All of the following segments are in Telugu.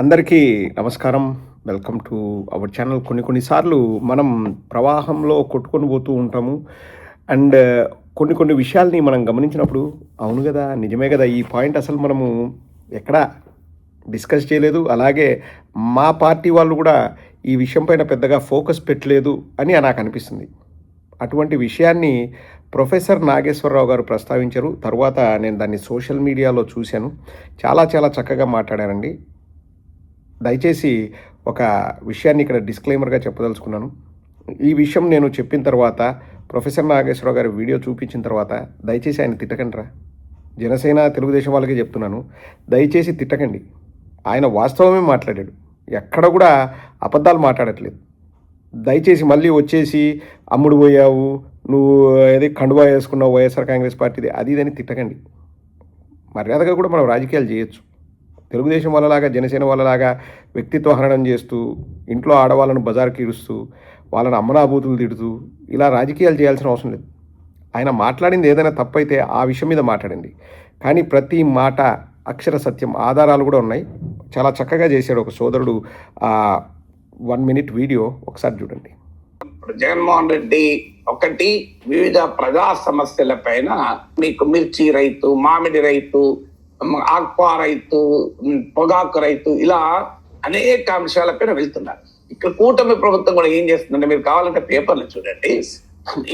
అందరికీ నమస్కారం. Welcome to our channel. కొన్నిసార్లు మనం ప్రవాహంలో కొట్టుకొని పోతూ ఉంటాము. అండ్ కొన్ని విషయాల్ని మనం గమనించినప్పుడు అవును గదా! నిజమే గదా! ఈ పాయింట్ అసలు మనము ఎక్కడా డిస్కస్ చేయలేదు. అలాగే మా పార్టీ వాళ్ళు కూడా ఈ విషయం పైన పెద్దగా ఫోకస్ పెట్టలేదు అని నాకు అనిపిస్తుంది. అటువంటి విషయాన్ని ప్రొఫెసర్ నాగేశ్వరరావు గారు ప్రస్తావించారు. తర్వాత నేను దాన్ని సోషల్ మీడియాలో చూశాను. చాలా చక్కగా మాట్లాడారండి. దయచేసి ఒక విషయాన్ని ఇక్కడ డిస్క్లైమర్గా చెప్పదలుచుకున్నాను. ఈ విషయం నేను చెప్పిన తర్వాత ప్రొఫెసర్ నాగేశ్వరరావు గారి వీడియో చూపించిన తర్వాత దయచేసి ఆయన తిట్టకండిరా. జనసేన తెలుగుదేశం వాళ్ళకే చెప్తున్నాను, దయచేసి తిట్టకండి. ఆయన వాస్తవమే మాట్లాడాడు, ఎక్కడ కూడా అబద్ధాలు మాట్లాడట్లేదు. దయచేసి మళ్ళీ వచ్చేసి అమ్ముడు పోయావు, నువ్వు ఏది కండువా వేసుకున్నావు వైఎస్ఆర్ కాంగ్రెస్ పార్టీది అది ఇదని తిట్టకండి. మర్యాదగా కూడా మనం రాజకీయాలు చేయొచ్చు. తెలుగుదేశం వాళ్ళలాగా జనసేన వాళ్ళలాగా వ్యక్తిత్వ హననం చేస్తూ ఇంట్లో ఆడవాళ్ళను బజార్కి ఇరుస్తూ వాళ్ళని అమ్మనాభూతులు తిడుతూ ఇలా రాజకీయాలు చేయాల్సిన అవసరం లేదు. ఆయన మాట్లాడింది ఏదైనా తప్పైతే ఆ విషయం మీద మాట్లాడండి, కానీ ప్రతి మాట అక్షర సత్యం, ఆధారాలు కూడా ఉన్నాయి. చాలా చక్కగా చేశాడు ఒక సోదరుడు. 1 minute వీడియో ఒకసారి చూడండి. జగన్మోహన్ రెడ్డి ఒకటి వివిధ ప్రజా సమస్యల పైన మీకు మిర్చి రైతు, మామిడి రైతు, ఆక్వా రైతు, పొగాకు రైతు, ఇలా అనేక అంశాలపైన వెళ్తున్నారు. ఇక్కడ కూటమి ప్రభుత్వం కూడా ఏం చేస్తుందంటే, మీరు కావాలంటే పేపర్లు చూడండి.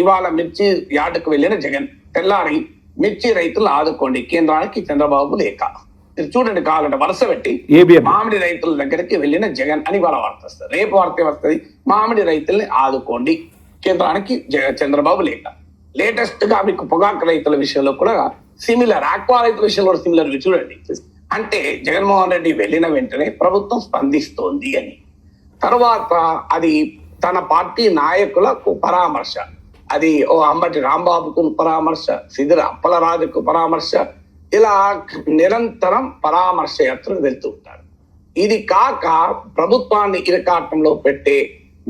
ఇవాళ మిర్చి యార్డుకు వెళ్ళిన జగన్, తెల్లారి మిర్చి రైతులు ఆదుకోండి కేంద్రానికి చంద్రబాబు లేక. మీరు చూడండి, కావాలంటే వరుస పెట్టి మామిడి రైతుల దగ్గరికి వెళ్ళిన జగన్ అని వాళ్ళ వార్త వస్తుంది. రేపు వార్త వస్తుంది, మామిడి రైతుల్ని ఆదుకోండి కేంద్రానికి చంద్రబాబు లేక. లేటెస్ట్ గా మీకు పొగాకు రైతుల విషయంలో కూడా సిమిలర్, ఆక్వా రైతుల విషయంలో కూడా సిమిలర్ చూడండి. అంటే జగన్మోహన్ రెడ్డి వెళ్ళిన వెంటనే ప్రభుత్వం స్పందిస్తోంది అని. తర్వాత అది తన పార్టీ నాయకులకు పరామర్శ, అది ఓ అంబటి రాంబాబుకు పరామర్శ, సిదిర అప్పలరాజుకు పరామర్శ, ఇలా నిరంతరం పరామర్శ యాత్రలు వెళ్తూ ఉంటారు. ఇది కాక ప్రభుత్వాన్ని ఇరకాటంలో పెట్టే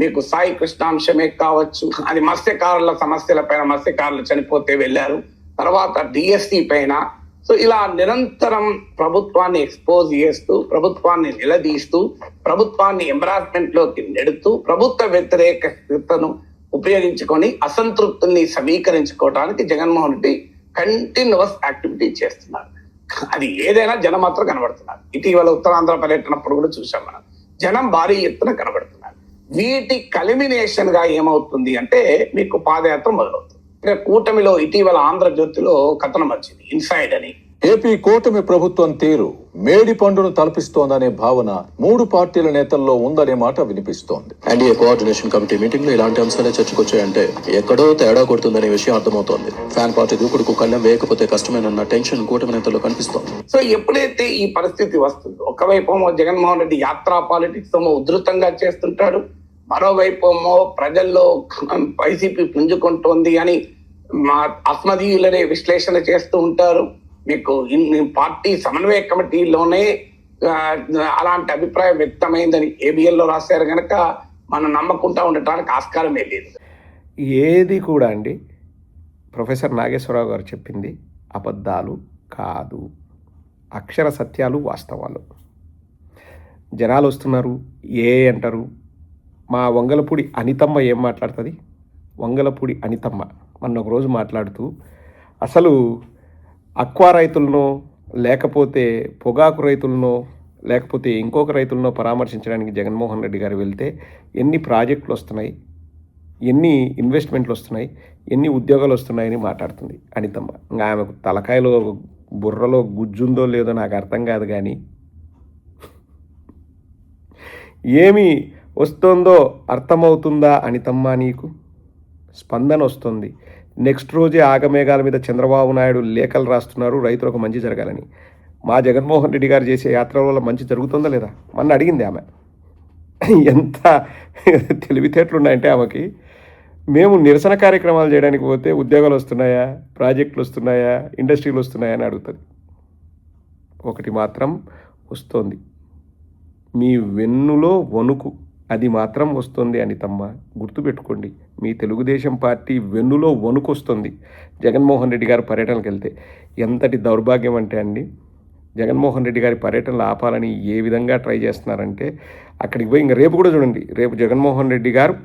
మీకు సాయి కృష్ణాంశమే కావచ్చు, అది మత్స్యకారుల సమస్యల పైన, మత్స్యకారులు చనిపోతే వెళ్ళారు, తర్వాత డిఎస్సి పైన. సో ఇలా నిరంతరం ప్రభుత్వాన్ని ఎక్స్పోజ్ చేస్తూ, ప్రభుత్వాన్ని నిలదీస్తూ, ప్రభుత్వాన్ని ఎంబరాస్మెంట్ లోకి నెడుతూ, ప్రభుత్వ వ్యతిరేకతను ఉపయోగించుకొని అసంతృప్తుల్ని సమీకరించుకోవడానికి జగన్మోహన్ రెడ్డి కంటిన్యూస్ యాక్టివిటీ చేస్తున్నారు. అది ఏదైనా జనం మాత్రం కనబడుతున్నారు. ఇటీవల ఉత్తరాంధ్ర పర్యటనప్పుడు కూడా చూసాం మనం, జనం భారీ ఎత్తున కనబడుతున్నారు. వీటి కల్మినేషన్ గా ఏమవుతుంది అంటే మీకు పాదయాత్ర మొదలవుతుంది. కూటమిలో ఇటీవల ఆంధ్రజ్యోతిలో కథనం వచ్చింది, ఇన్సైడ్ అని. ఏపీ కూటమి ప్రభుత్వం తీరు మేడి పండును తలపిస్తోందనే భావన 3 పార్టీల నేతల్లో ఉందనే మాట వినిపిస్తోంది. ఎన్డీఏ కోఆర్డినేషన్ కమిటీ మీటింగ్ లో ఇలాంటి అంశాలే చర్చకొచ్చాయంటే ఎక్కడో తేడా కొడుతుందనే విషయం అర్థమవుతోంది. ఫ్యాన్ పార్టీ దూకుడుకు కళ్ళం వేయకపోతే కష్టమేనన్న టెన్షన్ కూటమి నేతల్లో కనిపిస్తోంది. సో ఎప్పుడైతే ఈ పరిస్థితి వస్తుందో, ఒకవైపు జగన్మోహన్ రెడ్డి యాత్రా పాలిటిక్స్ ఉధృతంగా చేస్తుంటాడు, మరోవైపు ప్రజల్లో వైసీపీ పుంజుకుంటోంది అని అస్మదీయులనే విశ్లేషణ చేస్తూ ఉంటారు. మీకు పార్టీ సమన్వయ కమిటీలోనే అలాంటి అభిప్రాయం వ్యక్తమైందని ఏబిఎల్లో రాశారు కనుక మనం నమ్మకుండా ఉండటానికి ఆస్కారమే లేదు. ఏది కూడా అండి ప్రొఫెసర్ నాగేశ్వరరావు గారు చెప్పింది అబద్ధాలు కాదు, అక్షర సత్యాలు, వాస్తవాలు. జనాలు వస్తున్నారు, అంటారు. మా వంగలపూడి అనితమ్మ ఏం మాట్లాడుతుంది? వంగలపూడి అనితమ్మ మొన్న ఒకరోజు మాట్లాడుతూ అసలు అక్వా రైతులను, లేకపోతే పొగాకు రైతులను, లేకపోతే ఇంకొక రైతులను పరామర్శించడానికి జగన్మోహన్ రెడ్డి గారు వెళ్తే ఎన్ని ప్రాజెక్టులు వస్తున్నాయి, ఎన్ని ఇన్వెస్ట్మెంట్లు వస్తున్నాయి, ఎన్ని ఉద్యోగాలు వస్తున్నాయని మాట్లాడుతుంది అనితమ్మ. ఇంకా ఆమెకు తలకాయలో బుర్రలో గుజ్జుందో లేదో నాకు అర్థం కాదు, కానీ ఏమి వస్తుందో అర్థమవుతుందా అనితమ్మ? నీకు స్పందన వస్తుంది. నెక్స్ట్ రోజే ఆగమేఘాల మీద చంద్రబాబు నాయుడు లేఖలు రాస్తున్నారు రైతులకు మంచి జరగాలని. మా జగన్మోహన్ రెడ్డి గారు చేసే యాత్ర వల్ల మంచి జరుగుతుందా లేదా మొన్న అడిగింది ఆమె. ఎంత తెలివితేటలు ఉన్నాయంటే ఆమెకి. మేము నిరసన కార్యక్రమాలు చేయడానికి పోతే ఉద్యోగాలు వస్తున్నాయా, ప్రాజెక్టులు వస్తున్నాయా, ఇండస్ట్రీలు వస్తున్నాయా అని అడుగుతుంది. ఒకటి మాత్రం వస్తుంది, మీ వెన్నులో వణుకు, అది మాత్రం వస్తుంది అనితమ్మ. గుర్తుపెట్టుకోండి, మీ తెలుగుదేశం పార్టీ వెన్నులో వణుకు వస్తుంది జగన్మోహన్ రెడ్డి గారు పర్యటనకు వెళ్తే. ఎంతటి దౌర్భాగ్యం అంటే అండి, జగన్మోహన్ రెడ్డి గారి పర్యటనలు ఆపాలని ఏ విధంగా ట్రై చేస్తున్నారంటే అక్కడికి పోయి ఇంకా రేపు కూడా చూడండి, రేపు జగన్మోహన్ రెడ్డి గారు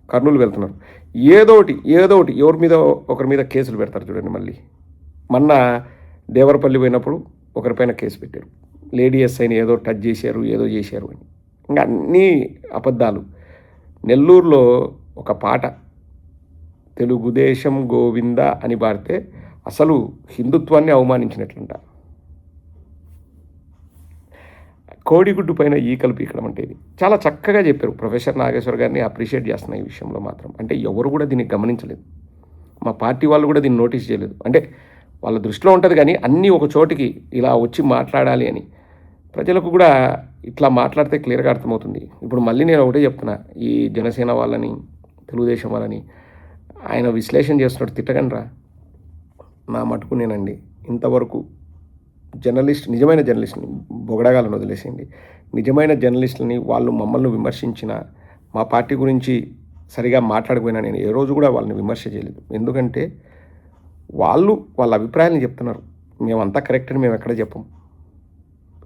కర్నూలు వెళ్తున్నారు. ఏదోటి ఎవరి మీద ఒకరి మీద కేసులు పెడతారు చూడండి. మళ్ళీ మొన్న దేవరపల్లి పోయినప్పుడు ఒకరిపైన కేసు పెట్టారు, లేడీ ఎస్ఐని ఏదో టచ్ చేశారు, ఏదో చేశారు అని. ఇంకా అన్నీ అబద్ధాలు. నెల్లూరులో ఒక పాట తెలుగుదేశం గోవింద అని పాడితే అసలు హిందుత్వాన్ని అవమానించినట్లుంట. కోడిగుడ్డు పైన ఈకలు పీకడం అంటే ఇది చాలా చక్కగా చెప్పారు. ప్రొఫెసర్ నాగేశ్వర్ గారిని అప్రిషియేట్ చేస్తున్న ఈ విషయంలో మాత్రం. అంటే ఎవరు కూడా దీన్ని గమనించలేదు, మా పార్టీ వాళ్ళు కూడా దీన్ని నోటీస్ చేయలేదు. అంటే వాళ్ళ దృష్టిలో ఉంటుంది కానీ అన్నీ ఒక చోటికి ఇలా వచ్చి మాట్లాడాలి అని ప్రజలకు కూడా ఇట్లా మాట్లాడితే క్లియర్గా అర్థమవుతుంది. ఇప్పుడు మళ్ళీ నేను ఒకటే చెప్తున్నా, ఈ జనసేన వాళ్ళని తెలుగుదేశం వాళ్ళని ఆయన విశ్లేషణ చేస్తున్నట్టు తిట్టగనరా. నా మటుకు నేనండి ఇంతవరకు జర్నలిస్ట్, నిజమైన జర్నలిస్ట్ని బొగడగాలను వదిలేసేయండి, నిజమైన జర్నలిస్టులని వాళ్ళు మమ్మల్ని విమర్శించిన, మా పార్టీ గురించి సరిగా మాట్లాడకపోయినా నేను ఏ రోజు కూడా వాళ్ళని విమర్శ చేయలేదు. ఎందుకంటే వాళ్ళు వాళ్ళ అభిప్రాయాలను చెప్తున్నారు, మేమంతా కరెక్ట్ అని మేము ఎక్కడ చెప్పం.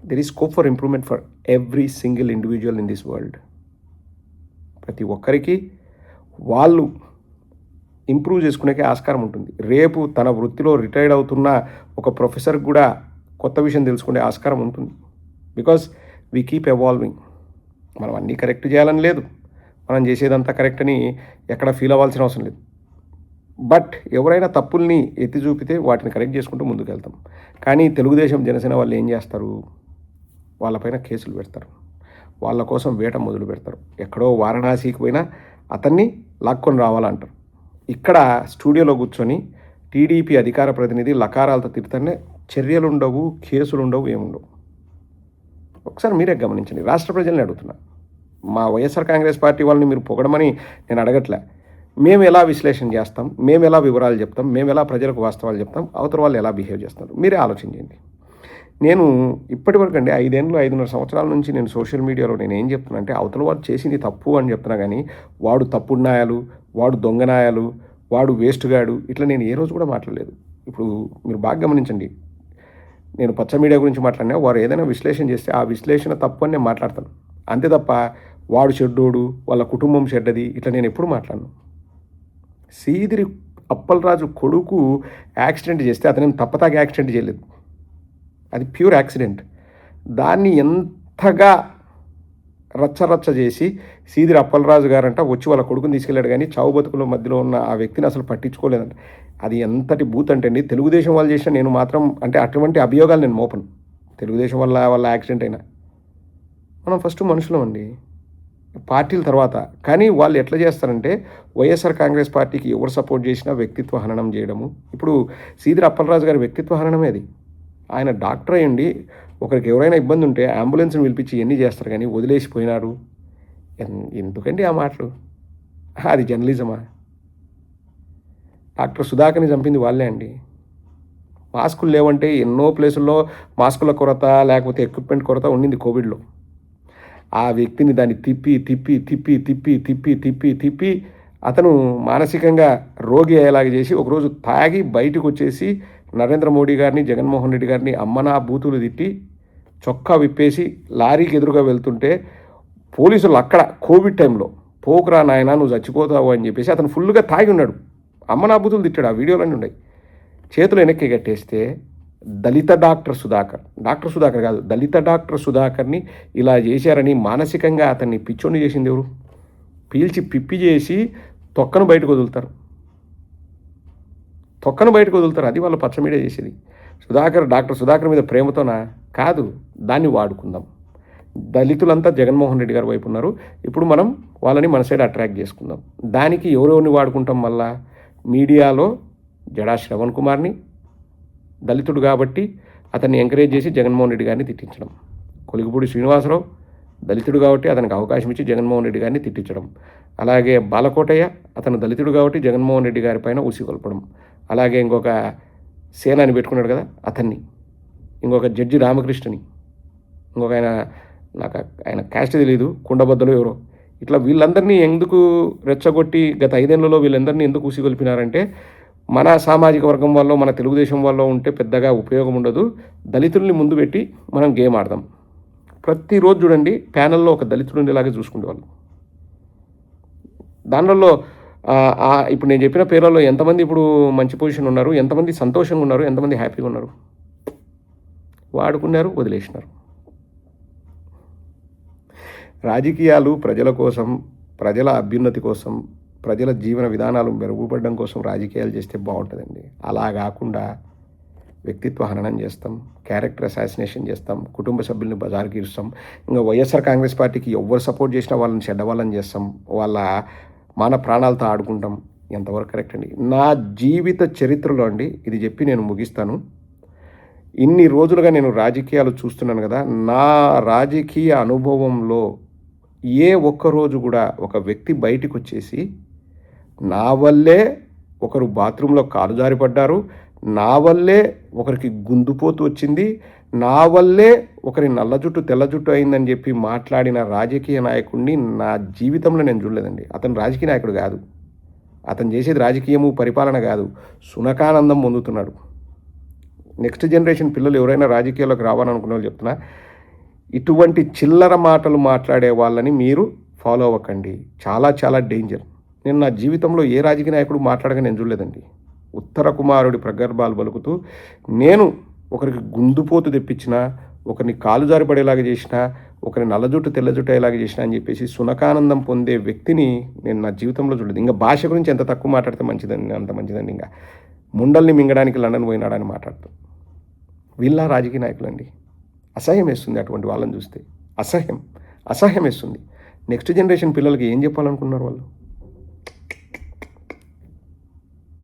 There is scope for improvement for every single individual in this world. ప్రతి ఒక్కరికి వాళ్ళు ఇంప్రూవ్ చేసుకునేకే ఆస్కారం ఉంటుంది. రేపు తన వృత్తిలో రిటైర్డ్ అవుతున్న ఒక ప్రొఫెసర్కి కూడా కొత్త విషయం తెలుసుకునే ఆస్కారం ఉంటుంది. Because we keep evolving. మనం అన్నీ కరెక్ట్ చేయాలని లేదు, మనం చేసేదంతా కరెక్ట్ అని ఎక్కడ ఫీల్ అవ్వాల్సిన అవసరం లేదు. బట్ ఎవరైనా తప్పుల్ని ఎత్తి చూపితే వాటిని కరెక్ట్ చేసుకుంటూ ముందుకు వెళ్తాం. కానీ తెలుగుదేశం జనసేన వాళ్ళు ఏం చేస్తారు, వాళ్ళపైన కేసులు పెడతారు, వాళ్ళ కోసం వేట మొదలు పెడతారు. ఎక్కడో వారణాసికి పోయినా అతన్ని లాక్కొని రావాలంటారు. ఇక్కడ స్టూడియోలో కూర్చొని టీడీపీ అధికార ప్రతినిధి లకారాలతో తిరుగుతానే చర్యలు ఉండవు, కేసులు ఉండవు, ఏముండవు. ఒకసారి మీరే గమనించండి. రాష్ట్ర ప్రజల్ని అడుగుతున్నా, మా వైఎస్ఆర్ కాంగ్రెస్ పార్టీ వాళ్ళని మీరు పొగడమని నేను అడగట్లే. మేము ఎలా విశ్లేషణ చేస్తాం, మేము ఎలా వివరాలు చెప్తాం, మేము ఎలా ప్రజలకు వాస్తవాలు చెప్తాం, అవతల వాళ్ళు ఎలా బిహేవ్ చేస్తున్నారు మీరే ఆలోచించండి. నేను ఇప్పటివరకు అండి 5.5 సంవత్సరాల నుంచి నేను సోషల్ మీడియాలో నేను ఏం చెప్తున్నా అంటే అవతల వాడు చేసింది తప్పు అని చెప్తున్నా కానీ వాడు తప్పుడునాయాలు, వాడు దొంగనాయాలు, వాడు వేస్ట్గాడు ఇట్లా నేను ఏ రోజు కూడా మాట్లాడలేదు. ఇప్పుడు మీరు బాగా గమనించండి, నేను పచ్చ మీడియా గురించి మాట్లాడినా వారు ఏదైనా విశ్లేషణ చేస్తే ఆ విశ్లేషణ తప్పు అని నేను మాట్లాడతాను, అంతే తప్ప వాడు చెడ్డోడు, వాళ్ళ కుటుంబం చెడ్డది ఇట్లా నేను ఎప్పుడు మాట్లాడను. సీదిరి అప్పలరాజు కొడుకు యాక్సిడెంట్ చేస్తే అతనేం తప్పతాగా యాక్సిడెంట్ చేయలేదు, అది ప్యూర్ యాక్సిడెంట్. దాన్ని ఎంతగా రచ్చ చేసి సీదిరి అప్పలరాజు గారంట వచ్చి వాళ్ళ కొడుకుని తీసుకెళ్ళాడు కానీ చావు బతుకుల మధ్యలో ఉన్న ఆ వ్యక్తిని అసలు పట్టించుకోలేదంట. అది ఎంతటి బూత్ అంటే అండి, తెలుగుదేశం వాళ్ళు చేసిన నేను మాత్రం అంటే అటువంటి అభియోగాలు నేను మోపను. తెలుగుదేశం వాళ్ళ యాక్సిడెంట్ అయినా మనం ఫస్ట్ మనుషులం అండి, పార్టీల తర్వాత. కానీ వాళ్ళు ఎట్లా చేస్తారంటే వైఎస్ఆర్ కాంగ్రెస్ పార్టీకి ఎవరు సపోర్ట్ చేసినా వ్యక్తిత్వ హననం చేయడము. ఇప్పుడు సీదిరి అప్పలరాజు గారి వ్యక్తిత్వ హననమే అది. ఆయన డాక్టర్ అయ్యండి, ఒకరికి ఎవరైనా ఇబ్బంది ఉంటే అంబులెన్స్ని పిలిపించి ఎన్ని చేస్తారు కానీ వదిలేసిపోయినారు. ఎందుకండి ఆ మాటలు? అది జర్నలిజమా? డాక్టర్ సుధాకర్ని చంపింది వాళ్ళే అండి. మాస్కులు లేవంటే ఎన్నో ప్లేసుల్లో మాస్కుల కొరత లేకపోతే ఎక్విప్మెంట్ కొరత ఉండింది కోవిడ్లో. ఆ వ్యక్తిని దాన్ని తిప్పి అతను మానసికంగా రోగి అయ్యేలాగా చేసి ఒకరోజు తాగి బయటకు వచ్చేసి నరేంద్ర మోడీ గారిని, జగన్మోహన్ రెడ్డి గారిని అమ్మనా బూతులు తిట్టి చొక్కా విప్పేసి లారీకి ఎదురుగా వెళ్తుంటే పోలీసులు అక్కడ కోవిడ్ టైంలో పోకురా నాయనా నువ్వు చచ్చిపోతావు అని చెప్పేసి అతను ఫుల్గా తాగి ఉన్నాడు, అమ్మనా బూతులు తిట్టాడు, ఆ వీడియోలన్నీ ఉన్నాయి. చేతులు వెనక్కి కట్టేస్తే దళిత డాక్టర్ సుధాకర్ కాదు, దళిత డాక్టర్ సుధాకర్ని ఇలా చేశారని మానసికంగా అతన్ని పిచ్చోని చేసింది ఎవరు? పీల్చి పిప్పి చేసి తొక్కను బయటకు వదులుతారు. అది వాళ్ళ పచ్చ మీడియా చేసేది. డాక్టర్ సుధాకర్ మీద ప్రేమతోనా? కాదు, దాన్ని వాడుకుందాం. దళితులంతా జగన్మోహన్ రెడ్డి గారి వైపు ఉన్నారు, ఇప్పుడు మనం వాళ్ళని మన సైడ్ అట్రాక్ట్ చేసుకుందాం. దానికి ఎవరెవరిని వాడుకుంటాం? మళ్ళా మీడియాలో జడా శ్రవణ్ కుమార్ని, దళితుడు కాబట్టి అతన్ని ఎంకరేజ్ చేసి జగన్మోహన్ రెడ్డి గారిని తిట్టించడం. కొలిగిపూడి శ్రీనివాసరావు దళితుడు కాబట్టి అతనికి అవకాశం ఇచ్చి జగన్మోహన్ రెడ్డి గారిని తిట్టించడం. అలాగే బాలకోటయ్య అతను దళితుడు కాబట్టి జగన్మోహన్ రెడ్డి గారి పైన ఉసిగొల్పడం. అలాగే ఇంకొక సేనాని పెట్టుకున్నాడు కదా అతన్ని, ఇంకొక జడ్జి రామకృష్ణని, ఇంకొక ఆయన క్యాస్ట్ తెలియదు, కుండబద్దలు ఎవరో, ఇట్లా వీళ్ళందరినీ ఎందుకు రెచ్చగొట్టి గత 5 ఏళ్లలో వీళ్ళందరినీ ఎందుకు ఉసిగొల్పినారంటే మన సామాజిక వర్గం వల్ల మన తెలుగుదేశం వల్ల ఉంటే పెద్దగా ఉపయోగం ఉండదు, దళితుల్ని ముందు పెట్టి మనం గేమ్ ఆడదాం. ప్రతిరోజు చూడండి ప్యానల్లో ఒక దళితుడు ఉండేలాగే చూసుకునేవాళ్ళు. దానిలో ఇప్పుడు నేను చెప్పిన పేర్లలో ఎంతమంది ఇప్పుడు మంచి పొజిషన్ ఉన్నారు, ఎంతమంది సంతోషంగా ఉన్నారు, ఎంతమంది హ్యాపీగా ఉన్నారు? వాడుకున్నారు, వదిలేసినారు. రాజకీయాలు ప్రజల కోసం, ప్రజల అభ్యున్నతి కోసం, ప్రజల జీవన విధానాలు మెరుగుపడడం కోసం రాజకీయాలు చేస్తే బాగుంటుందండి. అలా కాకుండా వ్యక్తిత్వ హననం చేస్తాం, క్యారెక్టర్ అసాసినేషన్ చేస్తాం, కుటుంబ సభ్యుల్ని బజార్కి ఇస్తాం. ఇంకా వైఎస్ఆర్ కాంగ్రెస్ పార్టీకి ఎవరు సపోర్ట్ చేసినా వాళ్ళని చెడ్డవాళ్ళని చేస్తాం, వాళ్ళ మాన ప్రాణాలతో ఆడుకుంటాం. ఎంతవరకు కరెక్ట్ అండి? నా జీవిత చరిత్రలో అండి ఇది చెప్పి నేను ముగిస్తాను. ఇన్ని రోజులుగా నేను రాజకీయాలు చూస్తున్నాను కదా, నా రాజకీయ అనుభవంలో ఏ ఒక్కరోజు కూడా ఒక వ్యక్తి బయటికి వచ్చేసి నా వల్లే ఒకరు బాత్రూంలో కాలు జారిపడ్డారు, నా వల్లే ఒకరికి గుందుపోతు వచ్చింది, నా వల్లే ఒకరి నల్ల జుట్టు తెల్ల జుట్టు అయిందని చెప్పి మాట్లాడిన రాజకీయ నాయకుడిని నా జీవితంలో నేను చూడలేదండి. అతను రాజకీయ నాయకుడు కాదు, అతను చేసేది రాజకీయము పరిపాలన కాదు, సునకానందం పొందుతున్నాడు. నెక్స్ట్ జనరేషన్ పిల్లలు ఎవరైనా రాజకీయాల్లోకి రావాలనుకునే వాళ్ళు చెప్తున్నా, ఇటువంటి చిల్లర మాటలు మాట్లాడే వాళ్ళని మీరు ఫాలో అవ్వకండి. చాలా చాలా డేంజర్. నేను నా జీవితంలో ఏ రాజకీయ నాయకుడు మాట్లాడగా నేను చూడలేదండి. ఉత్తర కుమారుడి ప్రగర్భాలు పలుకుతూ నేను ఒకరికి గుందుపోతు తెప్పించినా, ఒకరిని కాలు జారిపడేలాగా చేసినా, ఒకరిని నల్లజుట్టు తెల్లజుట్టు అయ్యేలాగా చేసినా అని చెప్పేసి సునకానందం పొందే వ్యక్తిని నేను నా జీవితంలో చూడలేదు. ఇంకా భాష గురించి ఎంత తక్కువ మాట్లాడితే మంచిదండి, అంత మంచిదండి. ఇంకా ముండల్ని మింగడానికి లండన్ పోయినాడని మాట్లాడుతూ వీళ్ళ రాజకీయ నాయకులండి. అసహ్యం వేస్తుంది అటువంటి వాళ్ళని చూస్తే, అసహ్యం వేస్తుంది. నెక్స్ట్ జనరేషన్ పిల్లలకి ఏం చెప్పాలనుకున్నారు వాళ్ళు?